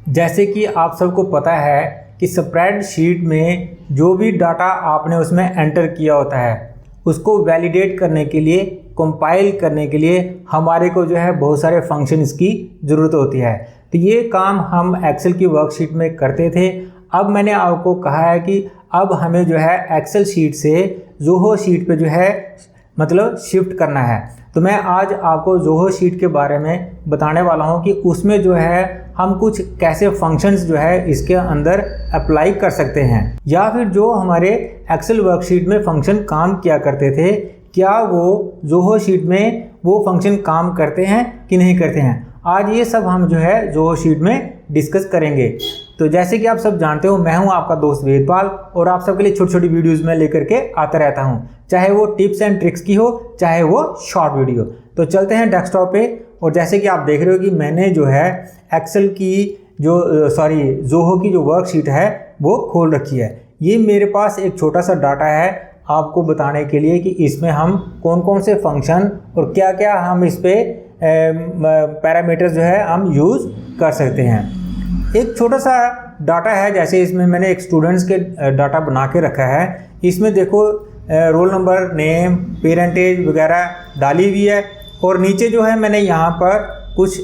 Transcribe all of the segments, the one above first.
जैसे कि आप सबको पता है कि स्प्रेडशीट में जो भी डाटा आपने उसमें एंटर किया होता है उसको वैलिडेट करने के लिए, कंपाइल करने के लिए हमारे को जो है बहुत सारे फंक्शंस की ज़रूरत होती है। तो ये काम हम एक्सेल की वर्कशीट में करते थे। अब मैंने आपको कहा है कि अब हमें जो है एक्सेल शीट से ज़ोहो शीट पे जो है मतलब शिफ्ट करना है। तो मैं आज आपको ज़ोहो शीट के बारे में बताने वाला हूँ कि उसमें जो है हम कुछ कैसे फंक्शंस जो है इसके अंदर अप्लाई कर सकते हैं, या फिर जो हमारे एक्सेल वर्कशीट में फंक्शन काम किया करते थे क्या वो ज़ोहो शीट में वो फंक्शन काम करते हैं कि नहीं करते हैं। आज ये सब हम जो है ज़ोहो शीट में डिस्कस करेंगे। तो जैसे कि आप सब जानते हो, मैं हूं आपका दोस्त वेदपाल और आप सबके लिए छोटी छोटी वीडियोस में लेकर के आता रहता हूं, चाहे वो टिप्स एंड ट्रिक्स की हो चाहे वो शॉर्ट वीडियो। तो चलते हैं डेस्कटॉप पे। और जैसे कि आप देख रहे हो कि मैंने जो है एक्सेल की ज़ोहो की जो वर्कशीट है वो खोल रखी है। ये मेरे पास एक छोटा सा डाटा है आपको बताने के लिए कि इसमें हम कौन कौन से फंक्शन और क्या क्या हम इस पर पैरामीटर्स जो है हम यूज़ कर सकते हैं। एक छोटा सा डाटा है, जैसे इसमें मैंने एक स्टूडेंट्स के डाटा बना के रखा है। इसमें देखो रोल नंबर, नेम, पेरेंटेज वगैरह डाली हुई है और नीचे जो है मैंने यहाँ पर कुछ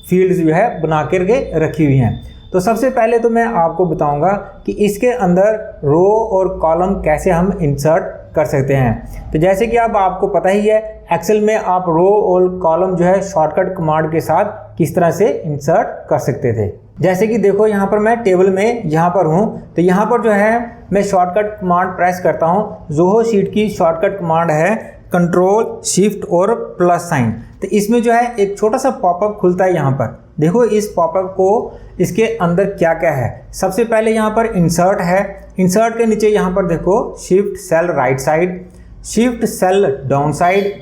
फील्ड्स जो है बना करके रखी हुई हैं। तो सबसे पहले तो मैं आपको बताऊंगा कि इसके अंदर रो और कॉलम कैसे हम इंसर्ट कर सकते हैं। तो जैसे कि अब आपको पता ही है एक्सेल में आप रो और कॉलम जो है शॉर्टकट कमांड के साथ किस तरह से इंसर्ट कर सकते थे। जैसे कि देखो यहाँ पर मैं टेबल में यहाँ पर हूँ, तो यहाँ पर जो है मैं शॉर्टकट कमांड प्रेस करता हूँ। ज़ोहो शीट की शॉर्टकट कमांड है कंट्रोल शिफ्ट और प्लस साइन। तो इसमें जो है एक छोटा सा पॉपअप खुलता है। यहाँ पर देखो इस पॉपअप को, इसके अंदर क्या क्या है। सबसे पहले यहाँ पर इंसर्ट है। इंसर्ट के नीचे यहाँ पर देखो shift cell right side, shift cell down side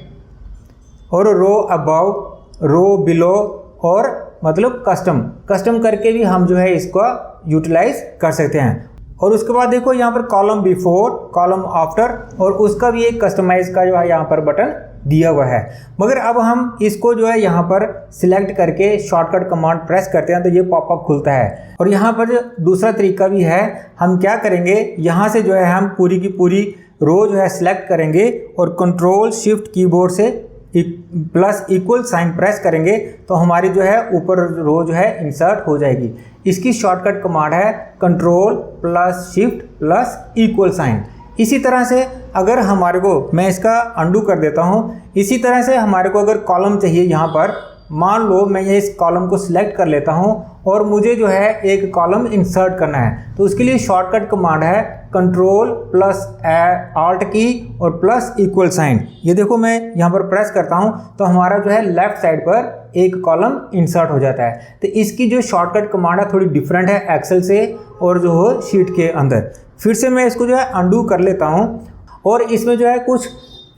और रो अबव, रो बिलो और मतलब कस्टम करके भी हम जो है इसको यूटिलाइज कर सकते हैं। और उसके बाद देखो यहाँ पर कॉलम बिफोर, कॉलम आफ्टर और उसका भी एक कस्टमाइज का जो है यहाँ पर बटन दिया हुआ है। मगर अब हम इसको जो है यहाँ पर सिलेक्ट करके शॉर्टकट कमांड प्रेस करते हैं तो ये पॉपअप खुलता है। और यहाँ पर दूसरा तरीका भी है, हम क्या करेंगे यहाँ से जो है हम पूरी की पूरी रो जो है सिलेक्ट करेंगे और कंट्रोल शिफ्ट कीबोर्ड से प्लस इक्वल साइन प्रेस करेंगे तो हमारी जो है ऊपर रो जो है इंसर्ट हो जाएगी। इसकी शॉर्टकट कमांड है control plus shift plus equal sign. इसी तरह से अगर हमारे को, मैं इसका अंडू कर देता हूँ, इसी तरह से हमारे को अगर कॉलम चाहिए यहाँ पर, मान लो मैं ये इस कॉलम को सिलेक्ट कर लेता हूँ और मुझे जो है एक कॉलम इंसर्ट करना है, तो उसके लिए शॉर्टकट कमांड है कंट्रोल प्लस आल्ट की और प्लस इक्वल साइन। ये देखो मैं यहाँ पर प्रेस करता हूँ तो हमारा जो है लेफ्ट साइड पर एक कॉलम इंसर्ट हो जाता है। तो इसकी जो शॉर्टकट कमांड है थोड़ी डिफरेंट है एक्सेल से और जो हो शीट के अंदर। फिर से मैं इसको जो है अंडू कर लेता हूँ और इसमें जो है कुछ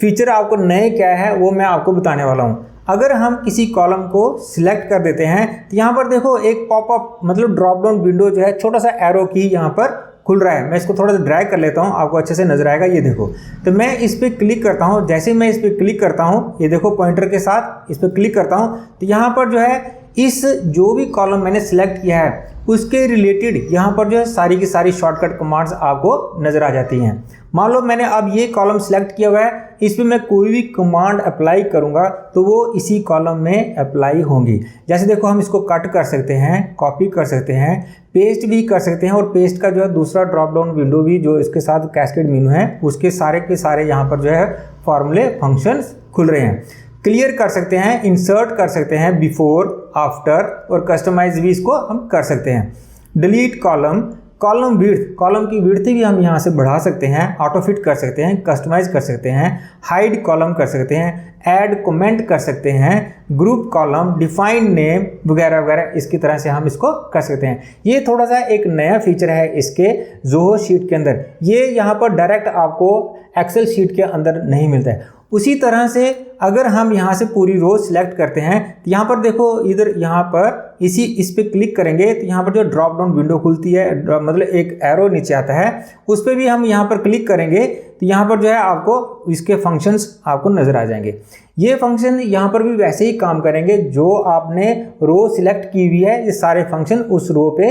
फीचर आपको नए क्या है वो मैं आपको बताने वाला हूँ। अगर हम किसी कॉलम को सिलेक्ट कर देते हैं तो यहाँ पर देखो एक पॉपअप मतलब ड्रॉप डाउन विंडो जो है छोटा सा एरो की यहाँ पर खुल रहा है। मैं इसको थोड़ा सा ड्रैग कर लेता हूँ, आपको अच्छे से नजर आएगा। ये देखो, तो मैं इस पर क्लिक करता हूँ। जैसे मैं इस पर क्लिक करता हूँ, ये देखो पॉइंटर के साथ इस पर क्लिक करता हूँ तो यहाँ पर जो है इस जो भी कॉलम मैंने सिलेक्ट किया है उसके रिलेटेड यहाँ पर जो है सारी की सारी शॉर्टकट कमांड्स आपको नजर आ जाती हैं। मान लो मैंने अब ये कॉलम सिलेक्ट किया हुआ है, इस पर मैं कोई भी कमांड अप्लाई करूंगा तो वो इसी कॉलम में अप्लाई होंगी। जैसे देखो हम इसको कट कर सकते हैं, कॉपी कर सकते हैं, पेस्ट भी कर सकते हैं और पेस्ट का जो है दूसरा ड्रॉप डाउन विंडो भी जो इसके साथ कैस्केड मेनू है उसके सारे के सारे यहाँ पर जो है फॉर्मूले फंक्शंस खुल रहे हैं। क्लियर कर सकते हैं, इंसर्ट कर सकते हैं बिफोर, आफ्टर और कस्टमाइज भी इसको हम कर सकते हैं। Delete column, column width, column की विड्थ भी हम यहाँ से बढ़ा सकते हैं, ऑटो फिट कर सकते हैं, कस्टमाइज कर सकते हैं, हाइड कॉलम कर सकते हैं, ऐड कमेंट कर सकते हैं, ग्रुप कॉलम, डिफाइन नेम वगैरह वगैरह इसकी तरह से हम इसको कर सकते हैं। ये थोड़ा सा एक नया फीचर है इसके ज़ोहो शीट के अंदर, ये यहाँ पर डायरेक्ट आपको एक्सेल शीट के अंदर नहीं मिलता है। उसी तरह से अगर हम यहाँ से पूरी रो सिलेक्ट करते हैं तो यहाँ पर देखो इधर यहाँ पर इस पे क्लिक करेंगे तो यहाँ पर जो ड्रॉप डाउन विंडो खुलती है, मतलब एक एरो नीचे आता है, उस पर भी हम यहाँ पर क्लिक करेंगे तो यहाँ पर जो है आपको इसके फंक्शंस आपको नज़र आ जाएंगे। ये फंक्शन यहाँ पर भी वैसे ही काम करेंगे, जो आपने रो सिलेक्ट की हुई है ये सारे फंक्शन उस रो पे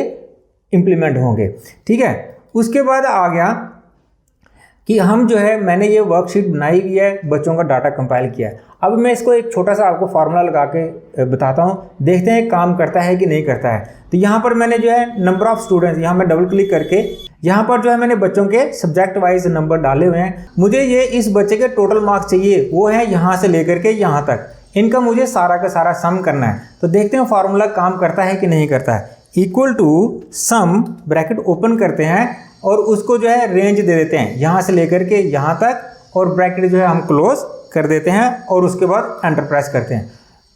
इम्प्लीमेंट होंगे। ठीक है, उसके बाद आ गया कि हम जो है मैंने ये वर्कशीट बनाई हुई है, बच्चों का डाटा कंपाइल किया है। अब मैं इसको एक छोटा सा आपको फार्मूला लगा के बताता हूँ, देखते हैं काम करता है कि नहीं करता है। तो यहाँ पर मैंने जो है नंबर ऑफ़ स्टूडेंट्स, यहाँ मैं डबल क्लिक करके यहाँ पर जो है मैंने बच्चों के सब्जेक्ट वाइज नंबर डाले हुए हैं। मुझे ये इस बच्चे के टोटल मार्क्स चाहिए, वो है यहाँ से लेकर के यहाँ तक, इनका मुझे सारा का सारा सम करना है। तो देखते हैं फार्मूला काम करता है कि नहीं करता है। Equal to sum, bracket open करते हैं और उसको जो है रेंज दे देते हैं यहाँ से लेकर के यहाँ तक, और ब्रैकेट जो है हम क्लोज कर देते हैं और उसके बाद एंटर प्रेस करते हैं।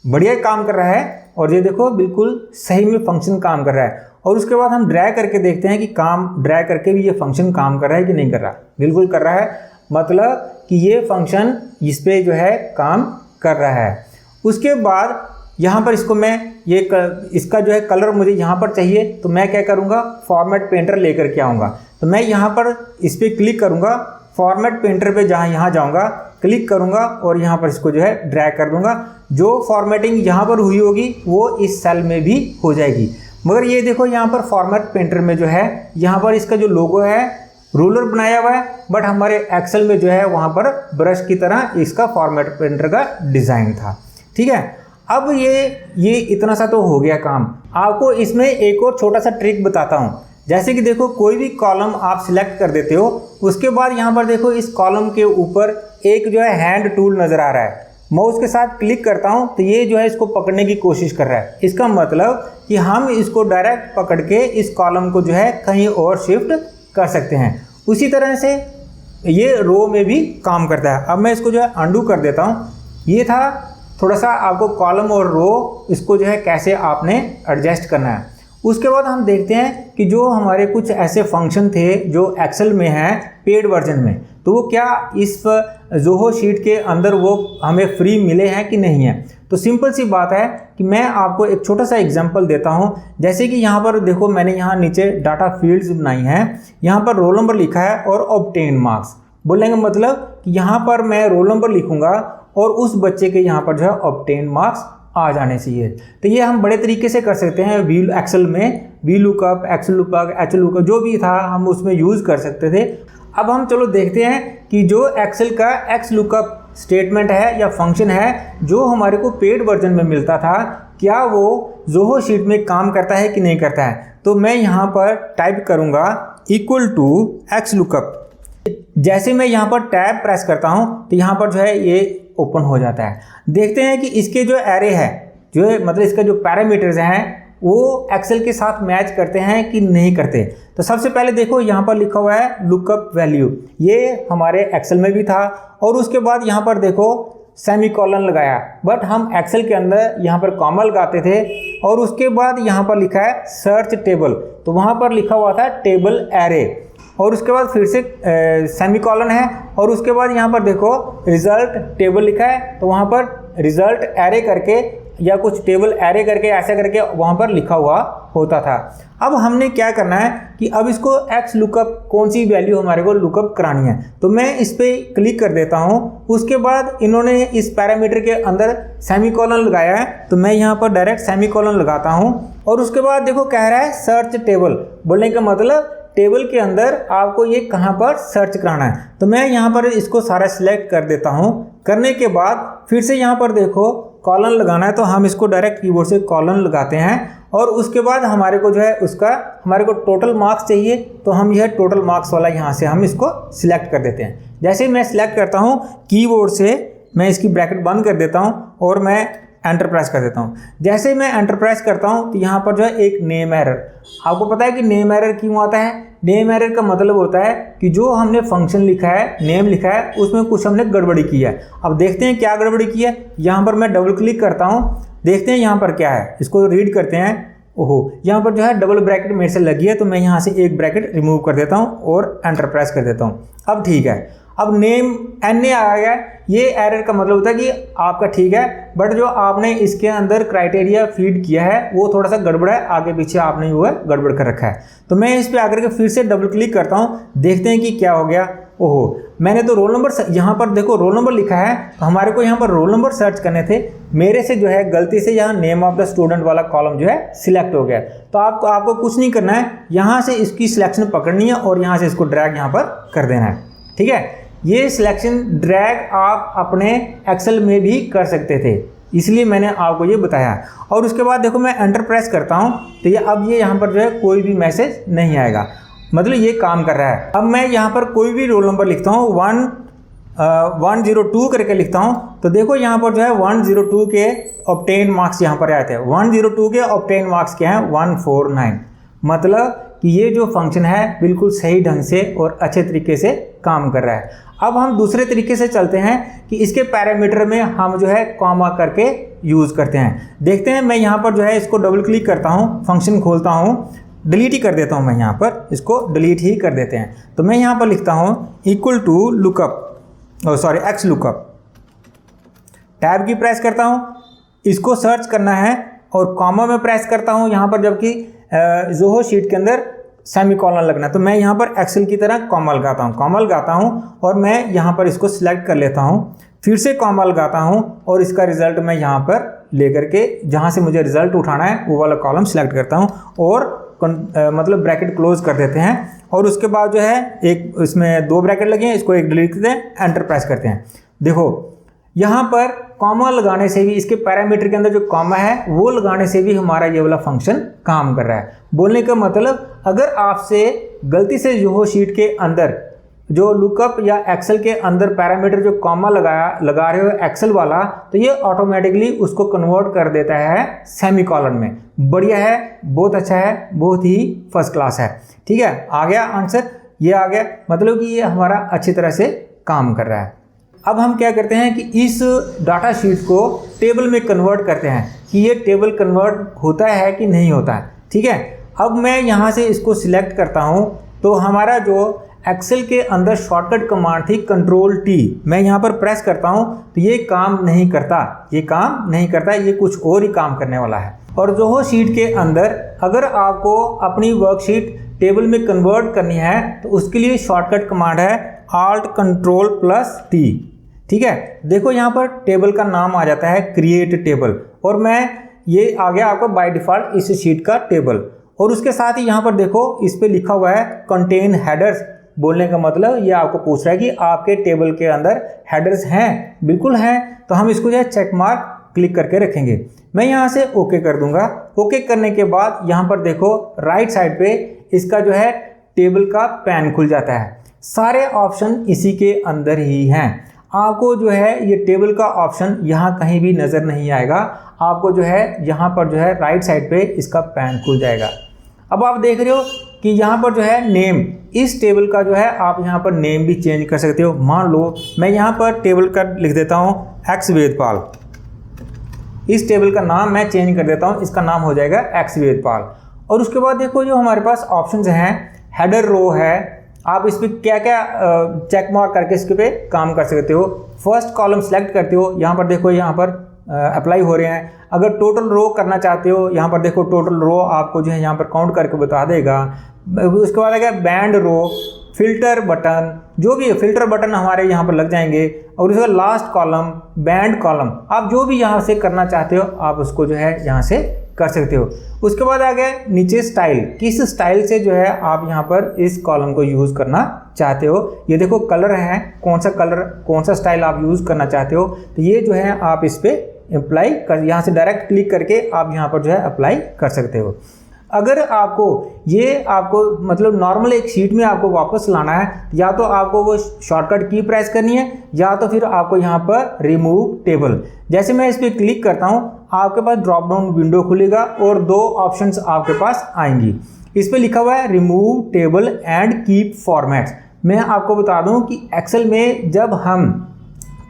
बढ़िया काम कर रहा है और ये देखो बिल्कुल सही में फंक्शन काम कर रहा है। और उसके बाद हम ड्रैग करके देखते हैं कि ड्रैग करके भी ये फंक्शन काम कर रहा है कि नहीं कर रहा। बिल्कुल कर रहा है, मतलब कि ये फंक्शन इस पर जो है काम कर रहा है। उसके बाद यहाँ पर इसको मैं इसका जो है कलर मुझे यहाँ पर चाहिए, तो मैं क्या करूँगा, फॉर्मेट पेंटर लेकर के आऊँगा। तो मैं यहाँ पर इस पर क्लिक करूँगा, फॉर्मेट पेंटर पे यहाँ जाऊँगा, क्लिक करूँगा और यहाँ पर इसको जो है ड्रैग कर दूँगा। जो फॉर्मेटिंग यहाँ पर हुई होगी वो इस सेल में भी हो जाएगी। मगर ये देखो यहाँ पर फॉर्मेट पेंटर में जो है यहाँ पर इसका जो लोगो है रूलर बनाया हुआ है, बट हमारे एक्सेल में जो है वहाँ पर ब्रश की तरह इसका फॉर्मेट पेंटर का डिज़ाइन था। ठीक है, अब ये इतना सा तो हो गया काम। आपको इसमें एक और छोटा सा ट्रिक बताता हूँ। जैसे कि देखो कोई भी कॉलम आप सिलेक्ट कर देते हो, उसके बाद यहाँ पर देखो इस कॉलम के ऊपर एक जो है हैंड टूल नज़र आ रहा है। माउस के साथ क्लिक करता हूँ तो ये जो है इसको पकड़ने की कोशिश कर रहा है। इसका मतलब कि हम इसको डायरेक्ट पकड़ के इस कॉलम को जो है कहीं और शिफ्ट कर सकते हैं। उसी तरह से ये रो में भी काम करता है। अब मैं इसको जो है अंडू कर देता हूँ। ये था थोड़ा सा आपको कॉलम और रो इसको जो है कैसे आपने एडजस्ट करना है। उसके बाद हम देखते हैं कि जो हमारे कुछ ऐसे फंक्शन थे जो एक्सेल में हैं पेड वर्जन में, तो वो क्या इस जोहो शीट के अंदर वो हमें फ्री मिले हैं कि नहीं है। तो सिंपल सी बात है कि मैं आपको एक छोटा सा एग्जांपल देता हूं। जैसे कि यहाँ पर देखो मैंने यहाँ नीचे डाटा फील्ड्स बनाई हैं, यहाँ पर रोल नंबर लिखा है और ऑब्टेन मार्क्स। बोलने का मतलब कि यहाँ पर मैं रोल नंबर लिखूंगा और उस बच्चे के यहाँ पर जो है ऑब्टेन मार्क्स आ जाने चाहिए। तो ये हम बड़े तरीके से कर सकते हैं। एक्सेल में V lookup, X lookup, H lookup जो भी था हम उसमें यूज़ कर सकते थे। अब हम चलो देखते हैं कि जो एक्सेल का एक्स लुकअप स्टेटमेंट है या फंक्शन है जो हमारे को पेड वर्जन में मिलता था, क्या वो जोहो शीट में काम करता है कि नहीं करता है। तो मैं यहाँ पर टाइप करूँगा इक्वल टू एक्स लुकअप। जैसे मैं यहाँ पर टैब प्रेस करता हूँ तो यहाँ पर जो है ये ओपन हो जाता है। देखते हैं कि इसके जो एरे है, जो है मतलब इसका जो पैरामीटर्स हैं वो एक्सेल के साथ मैच करते हैं कि नहीं करते। तो सबसे पहले देखो यहाँ पर लिखा हुआ है लुकअप वैल्यू, ये हमारे एक्सेल में भी था। और उसके बाद यहाँ पर देखो सेमीकोलन लगाया, बट हम एक्सेल के अंदर यहाँ पर कॉमा लगाते थे। और उसके बाद यहाँ पर लिखा है सर्च टेबल, तो वहाँ पर लिखा हुआ था टेबल एरे। और उसके बाद फिर से सेमीकोलन है और उसके बाद यहाँ पर देखो रिजल्ट टेबल लिखा है, तो वहाँ पर रिजल्ट एरे करके या कुछ टेबल एरे करके ऐसा करके वहाँ पर लिखा हुआ होता था। अब हमने क्या करना है कि अब इसको एक्स लुकअप कौन सी वैल्यू हमारे को लुकअप करानी है, तो मैं इस पर क्लिक कर देता हूँ। उसके बाद इन्होंने इस पैरामीटर के अंदर सेमीकोलन लगाया है, तो मैं यहाँ पर डायरेक्ट सेमीकोलन लगाता हूँ। और उसके बाद देखो कह रहा है सर्च टेबल, बोलने का मतलब टेबल के अंदर आपको ये कहाँ पर सर्च कराना है। तो मैं यहाँ पर इसको सारा सिलेक्ट कर देता हूँ। करने के बाद फिर से यहाँ पर देखो कॉलन लगाना है, तो हम इसको डायरेक्ट कीबोर्ड से कॉलन लगाते हैं। और उसके बाद हमारे को जो है हमारे को टोटल मार्क्स चाहिए, तो हम यह टोटल मार्क्स वाला यहाँ से हम इसको सिलेक्ट कर देते हैं। जैसे मैं सिलेक्ट करता हूँ कीबोर्ड से मैं इसकी ब्रैकेट बंद कर देता हूँ और मैं एंटर प्रेस कर देता हूँ। जैसे मैं एंटर प्रेस करता हूँ तो यहाँ पर जो है एक नेम एरर, आपको पता है कि नेम एरर क्यों आता है। नेम एरर का मतलब होता है कि जो हमने फंक्शन लिखा है, नेम लिखा है, उसमें कुछ हमने गड़बड़ी की है। अब देखते हैं क्या गड़बड़ी की है। यहाँ पर मैं डबल क्लिक करता हूँ, देखते हैं यहाँ पर क्या है, इसको रीड करते हैं। ओहो, यहाँ पर जो है डबल ब्रैकेट मेरे से लगी है, तो मैं यहाँ से एक ब्रैकेट रिमूव कर देता हूँ और एंटर प्रेस कर देता हूँ। अब ठीक है, अब नेम NA आ गया। ये एरर का मतलब होता है कि आपका ठीक है, बट जो आपने इसके अंदर क्राइटेरिया फीड किया है वो थोड़ा सा गड़बड़ है, आगे पीछे आपने वो गड़बड़ कर रखा है। तो मैं इस पर आकर के फिर से डबल क्लिक करता हूँ, देखते हैं कि क्या हो गया। ओहो, मैंने तो रोल नंबर यहाँ पर देखो रोल नंबर लिखा है, तो हमारे को यहाँ पर रोल नंबर सर्च करने थे, मेरे से जो है गलती से यहाँ नेम ऑफ द स्टूडेंट वाला कॉलम जो है सिलेक्ट हो गया। तो आपको कुछ नहीं करना है, यहाँ से इसकी सिलेक्शन पकड़नी है और यहाँ से इसको ड्रैग यहाँ पर कर देना है। ठीक है, ये सिलेक्शन ड्रैग आप अपने एक्सेल में भी कर सकते थे, इसलिए मैंने आपको ये बताया। और उसके बाद देखो मैं एंटर प्रेस करता हूँ तो ये अब ये यहाँ पर जो है कोई भी मैसेज नहीं आएगा, मतलब ये काम कर रहा है। अब मैं यहाँ पर कोई भी रोल नंबर लिखता हूँ 102 करके लिखता हूँ, तो देखो यहाँ पर जो है 102 के ऑब्टेन मार्क्स यहाँ पर आए थे। 102 के ऑब्टेन मार्क्स क्या हैं 149, मतलब कि ये जो फंक्शन है बिल्कुल सही ढंग से और अच्छे तरीके से काम कर रहा है। अब हम दूसरे तरीके से चलते हैं कि इसके पैरामीटर में हम जो है कॉमा करके यूज़ करते हैं। देखते हैं, मैं यहाँ पर जो है इसको डबल क्लिक करता हूँ, फंक्शन खोलता हूँ, डिलीट ही कर देता हूँ मैं यहाँ पर, इसको डिलीट ही कर देते हैं। तो मैं यहाँ पर लिखता हूँ equal to lookup, X lookup, tab की प्रेस करता हूँ, इसको सर्च करना है और कॉमा में प्रेस करता हूँ यहाँ पर, जबकि ज़ोहो शीट के अंदर सेमीकोलन लगना है। तो मैं यहाँ पर एक्सेल की तरह कॉमा लगाता हूँ और मैं यहाँ पर इसको सिलेक्ट कर लेता हूँ, फिर से कॉमा लगाता हूँ और इसका रिजल्ट मैं यहाँ पर लेकर के जहाँ से मुझे रिजल्ट उठाना है वो वाला कॉलम सिलेक्ट करता हूँ और मतलब ब्रैकेट क्लोज कर देते हैं। और उसके बाद जो है एक इसमें 2 ब्रैकेट लगे हैं, इसको एक डिलीट करते हैं, एंटर प्रेस करते हैं। देखो यहाँ पर कॉमा लगाने से भी, इसके पैरामीटर के अंदर जो कॉमा है वो लगाने से भी हमारा ये वाला फंक्शन काम कर रहा है। बोलने का मतलब, अगर आपसे गलती से ज़ोहो शीट के अंदर जो लुकअप या एक्सेल के अंदर पैरामीटर जो कॉमा लगा रहे हो एक्सेल वाला, तो ये ऑटोमेटिकली उसको कन्वर्ट कर देता है सेमीकोलन में। बढ़िया है, बहुत अच्छा है, बहुत ही फर्स्ट क्लास है। ठीक है, आ गया आंसर, ये आ गया, मतलब कि ये हमारा अच्छी तरह से काम कर रहा है। अब हम क्या करते हैं कि इस डाटा शीट को टेबल में कन्वर्ट करते हैं कि ये टेबल कन्वर्ट होता है कि नहीं होता है। ठीक है, अब मैं यहाँ से इसको सिलेक्ट करता हूँ, तो हमारा जो एक्सेल के अंदर शॉर्टकट कमांड थी कंट्रोल टी, मैं यहाँ पर प्रेस करता हूँ तो ये काम नहीं करता, ये कुछ और ही काम करने वाला है। और ज़ोहो शीट के अंदर अगर आपको अपनी वर्कशीट टेबल में कन्वर्ट करनी है तो उसके लिए शॉर्टकट कमांड है Alt Control + T। ठीक है, देखो यहाँ पर टेबल का नाम आ जाता है क्रिएट टेबल, और मैं ये आ गया आपका बाय डिफ़ॉल्ट इस शीट का टेबल। और उसके साथ ही यहाँ पर देखो इस पे लिखा हुआ है कंटेन हेडर्स। बोलने का मतलब ये आपको पूछ रहा है कि आपके टेबल के अंदर हेडर्स हैं, बिल्कुल हैं, तो हम इसको जो है चेक मार्क क्लिक करके रखेंगे। मैं यहाँ से ओके कर दूंगा। ओके करने के बाद यहाँ पर देखो राइट साइड पे इसका जो है टेबल का पैन खुल जाता है। सारे ऑप्शन इसी के अंदर ही हैं। आपको जो है ये टेबल का ऑप्शन यहाँ कहीं भी नज़र नहीं आएगा, आपको जो है यहाँ पर जो है राइट साइड पे इसका पैन खुल जाएगा। अब आप देख रहे हो कि यहाँ पर जो है नेम, इस टेबल का जो है आप यहाँ पर नेम भी चेंज कर सकते हो। मान लो मैं यहाँ पर टेबल का लिख देता हूँ एक्स वेदपाल, इस टेबल का नाम मैं चेंज कर देता हूँ, इसका नाम हो जाएगा एक्स वेदपाल। और उसके बाद देखो जो हमारे पास ऑप्शंस हैं, हेडर रो है, आप इस पर क्या क्या चेक मार्क करके इसके पे काम कर सकते हो। फर्स्ट कॉलम सेलेक्ट करते हो, यहाँ पर देखो यहाँ पर अप्लाई हो रहे हैं। अगर टोटल रो करना चाहते हो, यहाँ पर देखो टोटल रो आपको जो है यहाँ पर काउंट करके बता देगा। उसके बाद आएगा बैंड रो, फिल्टर बटन, जो भी है फिल्टर बटन हमारे यहाँ पर लग जाएंगे। और उसका लास्ट कॉलम बैंड कॉलम, आप जो भी यहाँ से करना चाहते हो आप उसको जो है यहाँ से कर सकते हो। उसके बाद आ गया नीचे स्टाइल, किस स्टाइल से जो है आप यहाँ पर इस कॉलम को यूज़ करना चाहते हो। ये देखो कलर है, कौन सा कलर कौन सा स्टाइल आप यूज़ करना चाहते हो, तो ये जो है आप इस पर अप्लाई कर, यहाँ से डायरेक्ट क्लिक करके आप यहाँ पर जो है अप्लाई कर सकते हो। अगर आपको मतलब नॉर्मल एक शीट में आपको वापस लाना है, या तो आपको वो शॉर्टकट की प्रेस करनी है, या तो फिर आपको यहाँ पर रिमूव टेबल, जैसे मैं इस पर क्लिक करता हूँ आपके पास ड्रॉप डाउन विंडो खुलेगा और 2 ऑप्शंस आपके पास आएंगी। इस पर लिखा हुआ है remove table and keep formats. मैं आपको बता दूं कि एक्सेल में जब हम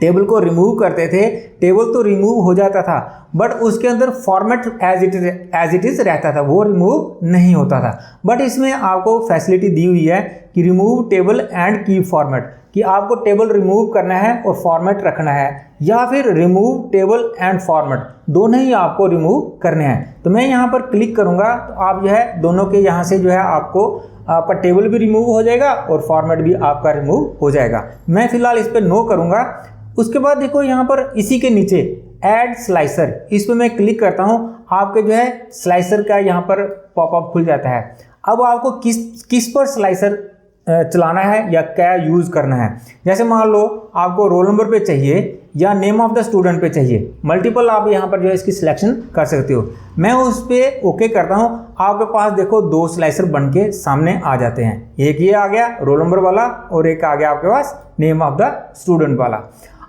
टेबल को रिमूव करते थे, टेबल तो रिमूव हो जाता था, बट उसके अंदर फॉर्मेट एज इट इज़ रहता था, वो रिमूव नहीं होता था। बट इसमें आपको फैसिलिटी दी हुई है कि remove table and keep format, कि आपको टेबल रिमूव करना है और फॉर्मेट रखना है, या फिर रिमूव टेबल एंड फॉर्मेट, दोनों ही आपको रिमूव करने हैं। तो मैं यहाँ पर क्लिक करूँगा तो आप जो है दोनों के यहाँ से जो है आपको आपका टेबल भी रिमूव हो जाएगा और फॉर्मेट भी आपका रिमूव हो जाएगा। मैं फिलहाल इस पर नो करूँगा। उसके बाद देखो यहाँ पर इसी के नीचे ऐड स्लाइसर, इस पर मैं क्लिक करता हूँ, आपके जो है स्लाइसर का यहाँ पर पॉपअप खुल जाता है। अब आपको किस पर स्लाइसर चलाना है या क्या यूज़ करना है। जैसे मान लो आपको रोल नंबर पे चाहिए या नेम ऑफ द स्टूडेंट पे चाहिए, मल्टीपल आप यहाँ पर जो है इसकी सिलेक्शन कर सकते हो। मैं उस पर ओके करता हूँ। आपके पास देखो 2 स्लाइसर बन के सामने आ जाते हैं, एक ये आ गया रोल नंबर वाला और एक आ गया आपके पास नेम ऑफ द स्टूडेंट वाला।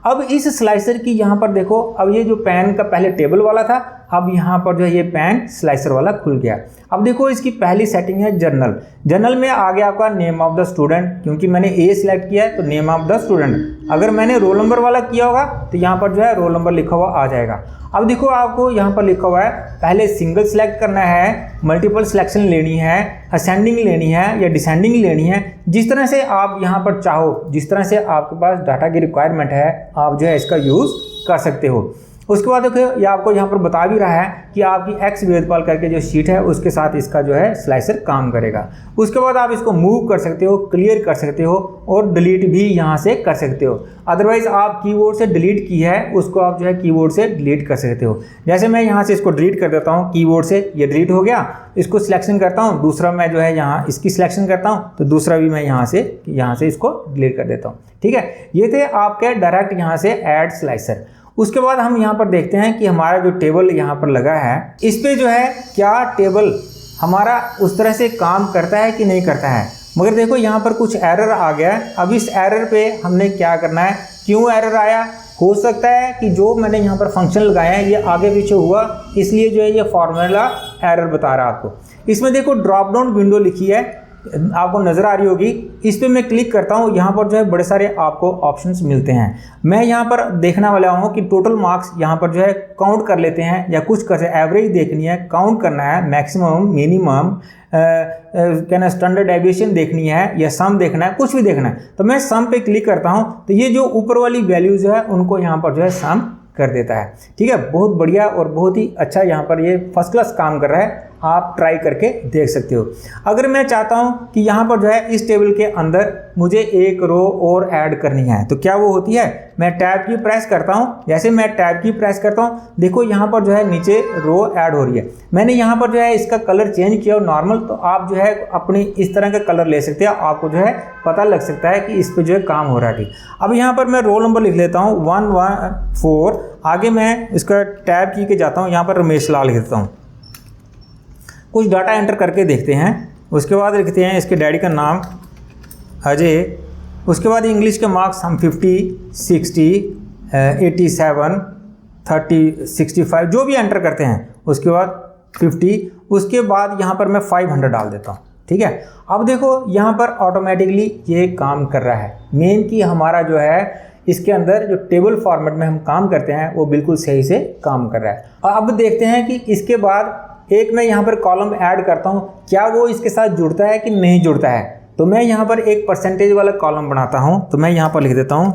अब इस स्लाइसर की यहाँ पर देखो, अब ये जो पेन का पहले टेबल वाला था, अब यहाँ पर जो है ये पेन स्लाइसर वाला खुल गया। अब देखो इसकी पहली सेटिंग है जर्नल। जर्नल में आ गया आपका नेम ऑफ द स्टूडेंट, क्योंकि मैंने ए सिलेक्ट किया है तो नेम ऑफ द स्टूडेंट। अगर मैंने रोल नंबर वाला किया होगा तो यहाँ पर जो है रोल नंबर लिखा हुआ आ जाएगा। अब देखो आपको यहाँ पर लिखा हुआ है पहले सिंगल सेलेक्ट करना है, मल्टीपल सिलेक्शन लेनी है, असेंडिंग लेनी है या डिसेंडिंग लेनी है। जिस तरह से आप यहाँ पर चाहो, जिस तरह से आपके पास डाटा की रिक्वायरमेंट है, आप जो है इसका यूज़ कर सकते हो। उसके बाद देखो ये आपको यहाँ पर बता भी रहा है कि आपकी एक्स वेदपाल करके जो शीट है उसके साथ इसका जो है स्लाइसर काम करेगा। उसके बाद आप इसको मूव कर सकते हो, क्लियर कर सकते हो और डिलीट भी यहाँ से कर सकते हो। अदरवाइज आप कीबोर्ड से डिलीट की है उसको आप जो है कीबोर्ड से डिलीट कर सकते हो। जैसे मैं यहाँ से इसको डिलीट कर देता हूँ कीबोर्ड से, ये डिलीट हो गया। इसको सिलेक्शन करता हूँ, दूसरा मैं जो है यहाँ इसकी सिलेक्शन करता हूँ तो दूसरा भी मैं यहाँ से इसको डिलीट कर देता हूँ। ठीक है, ये थे आपके डायरेक्ट यहाँ से ऐड स्लाइसर। उसके बाद हम यहाँ पर देखते हैं कि हमारा जो टेबल यहाँ पर लगा है इस पे जो है क्या टेबल हमारा उस तरह से काम करता है कि नहीं करता है। मगर देखो यहाँ पर कुछ एरर आ गया है। अब इस एरर पे हमने क्या करना है, क्यों एरर आया, हो सकता है कि जो मैंने यहाँ पर फंक्शन लगाए हैं ये आगे पीछे हुआ, इसलिए जो है ये फॉर्मूला एरर बता रहा है आपको। इसमें देखो ड्रॉप डाउन विंडो लिखी है, आपको नज़र आ रही होगी। इस पर मैं क्लिक करता हूँ, यहाँ पर जो है बड़े सारे आपको ऑप्शंस मिलते हैं। मैं यहाँ पर देखने वाला हूँ कि टोटल मार्क्स यहाँ पर जो है काउंट कर लेते हैं या कुछ कर एवरेज देखनी है, काउंट करना है, मैक्सिमम, मिनिमम, कहना स्टैंडर्ड डेविएशन देखनी है या सम देखना है, कुछ भी देखना है। तो मैं सम पे क्लिक करता हूँ तो ये जो ऊपर वाली वैल्यूज है उनको यहाँ पर जो है सम कर देता है। ठीक है, बहुत बढ़िया और बहुत ही अच्छा यहाँ पर ये फर्स्ट क्लास काम कर रहा है, आप ट्राई करके देख सकते हो। अगर मैं चाहता हूँ कि यहाँ पर जो है इस टेबल के अंदर मुझे एक रो और ऐड करनी है तो क्या वो होती है, मैं टैब की प्रेस करता हूँ। जैसे मैं टैब की प्रेस करता हूँ देखो यहाँ पर जो है नीचे रो ऐड हो रही है। मैंने यहाँ पर जो है इसका कलर चेंज किया नॉर्मल, तो आप जो है अपनी इस तरह का कलर ले सकते हैं, आपको जो है पता लग सकता है कि इस पर जो है काम हो रहा है। अब यहाँ पर मैं रोल नंबर लिख लेता हूँ 114, आगे मैं इसका टैब की के जाता हूँ, यहाँ पर रमेश लाल लिख देता हूँ। कुछ डाटा एंटर करके देखते हैं। उसके बाद लिखते हैं इसके डैडी का नाम अजय। उसके बाद इंग्लिश के मार्क्स हम 50, 60, 87, 30, 65 जो भी एंटर करते हैं। उसके बाद 50, उसके बाद यहाँ पर मैं 500 डाल देता हूँ। ठीक है, अब देखो यहाँ पर ऑटोमेटिकली ये काम कर रहा है। मेन की हमारा जो है इसके अंदर जो टेबल फॉर्मेट में हम काम करते हैं वो बिल्कुल सही से काम कर रहा है। और अब देखते हैं कि इसके बाद एक मैं यहाँ पर कॉलम ऐड करता हूँ, क्या वो इसके साथ जुड़ता है कि नहीं जुड़ता है। तो मैं यहाँ पर एक परसेंटेज वाला कॉलम बनाता हूँ, तो मैं यहाँ पर लिख देता हूँ।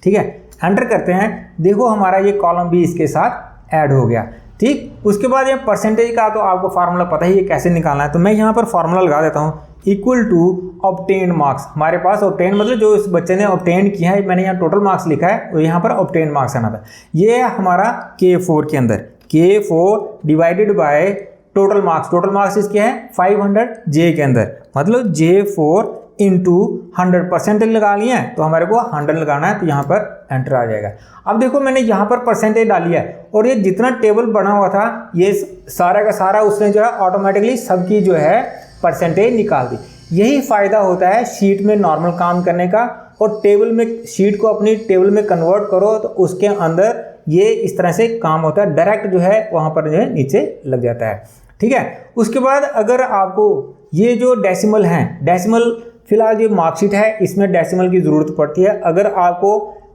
ठीक है, एंटर करते हैं, देखो हमारा ये कॉलम भी इसके साथ ऐड हो गया। ठीक, उसके बाद ये परसेंटेज का तो आपको फार्मूला पता ही है कैसे निकालना है, तो मैं यहाँ पर फार्मूला लगा देता हूँ इक्वल टू ऑब्टेन मार्क्स। हमारे पास ऑब्टेन मतलब जो इस बच्चे ने ऑब्टेन किया है, मैंने यहाँ टोटल मार्क्स लिखा है तो यहाँ पर ऑब्टेन मार्क्स आना था। ये है हमारा K4 के अंदर, K4 divided by total marks. Total marks इसके हैं 500 J के अंदर, मतलब J4 इंटू 100% लगा लिए हैं तो हमारे को 100 लगाना है, तो यहाँ पर एंटर आ जाएगा। अब देखो मैंने यहाँ पर परसेंटेज डाली है और ये जितना टेबल बना हुआ था ये सारा का सारा उसने जो है ऑटोमेटिकली सबकी जो है परसेंटेज निकाल दी। यही फ़ायदा होता है शीट में नॉर्मल काम करने का, और टेबल में शीट को अपनी टेबल में कन्वर्ट करो तो उसके अंदर ये इस तरह से काम होता है, डायरेक्ट जो है वहाँ पर जो है नीचे लग जाता है। ठीक है, उसके बाद अगर आपको ये जो डेसिमल हैं, डेसिमल फिलहाल ये मार्कशीट है इसमें डेसिमल की ज़रूरत पड़ती है। अगर आपको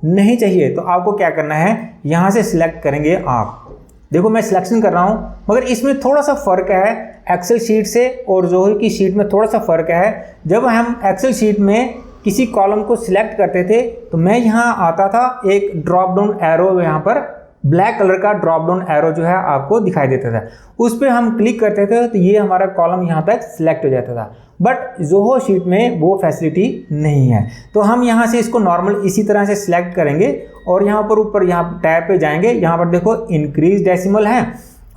नहीं चाहिए तो आपको क्या करना है, यहाँ से सिलेक्ट करेंगे आप। देखो मैं सिलेक्शन कर रहा हूँ, मगर इसमें थोड़ा सा फ़र्क है एक्सेल शीट से और जोहर की शीट में थोड़ा सा फ़र्क है। जब हम एक्सेल शीट में किसी कॉलम को सिलेक्ट करते थे तो मैं यहाँ आता था, एक ड्रॉप डाउन एरो यहाँ पर ब्लैक कलर का ड्रॉप डाउन एरो जो है आपको दिखाई देता था। उस पर हम क्लिक करते थे तो ये हमारा कॉलम यहाँ तक सिलेक्ट हो जाता था। बट ज़ोहो शीट में वो फैसिलिटी नहीं है। तो हम यहाँ से इसको नॉर्मल इसी तरह से सिलेक्ट करेंगे और यहाँ पर ऊपर यहाँ टैब पे जाएंगे, यहाँ पर देखो इंक्रीज डेसिमल है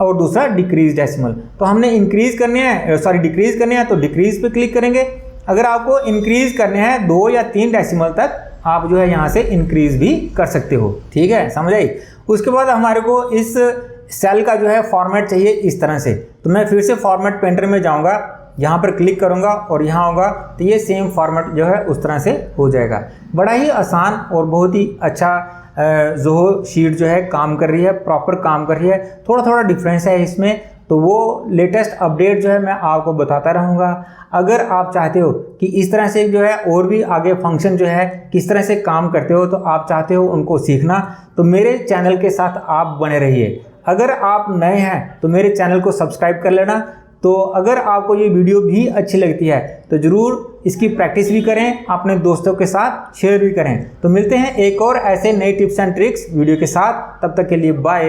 और दूसरा डिक्रीज डेसिमल। तो हमने इंक्रीज करने हैं, सॉरी डिक्रीज करने हैं, तो डिक्रीज पे क्लिक करेंगे। अगर आपको इंक्रीज करने हैं 2 या 3 डेसिमल तक, आप जो है यहाँ से इंक्रीज भी कर सकते हो। ठीक है, समझ आई। उसके बाद हमारे को इस सेल का जो है फॉर्मेट चाहिए इस तरह से। तो मैं फिर से फॉर्मेट पेंटर में जाऊँगा, यहाँ पर क्लिक करूँगा और यहाँ होगा तो ये सेम फॉर्मेट जो है उस तरह से हो जाएगा। बड़ा ही आसान और बहुत ही अच्छा ज़ोहो शीट जो है काम कर रही है, प्रॉपर काम कर रही है। थोड़ा थोड़ा डिफरेंस है इसमें, तो वो लेटेस्ट अपडेट जो है मैं आपको बताता रहूँगा। अगर आप चाहते हो कि इस तरह से जो है और भी आगे फंक्शन जो है किस तरह से काम करते हो, तो आप चाहते हो उनको सीखना, तो मेरे चैनल के साथ आप बने रहिए। अगर आप नए हैं तो मेरे चैनल को सब्सक्राइब कर लेना। तो अगर आपको ये वीडियो भी अच्छी लगती है तो ज़रूर इसकी प्रैक्टिस भी करें, अपने दोस्तों के साथ शेयर भी करें। तो मिलते हैं एक और ऐसे नए टिप्स एंड ट्रिक्स वीडियो के साथ, तब तक के लिए बाय।